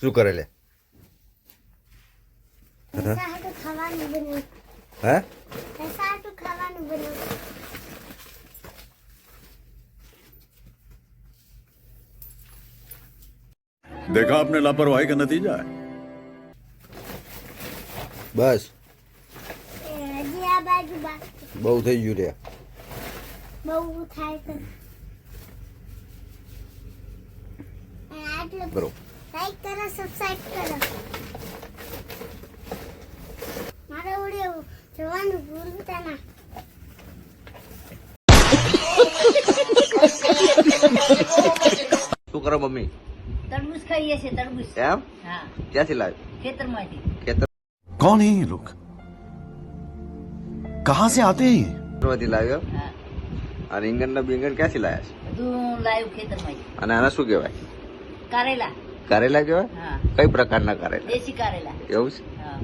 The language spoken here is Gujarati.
શું કરે લે? હે? देखा आपने लापरवाही का नतीजा है। બસ બહુ થઈ ગયું રે. બરો લાઈક કરો, સબસ્ક્રાઇબ કરો. મારો વિડિયો જોવાનું ભૂલતા ના. શું કરો મમ્મી? તરબૂચ ખાઈએ છે તરબૂચ. એમ? હા, ક્યાંથી લાવ્યો? ખેતરમાંથી. ખેતરમાંથી कौन है ये लोग, कहाँ से आते हैं ये? લાવ્યો. હા, આ રીંગણ ના બીંગણ ક્યાંથી લાયા છે? બધું લાવ્યું ખેતરમાંથી. અને આને શું કહેવાય? કારેલા. કારેલા કહેવાય? હા, કઈ પ્રકારના કારેલા? દેશી કારેલા. એવું છે? હા,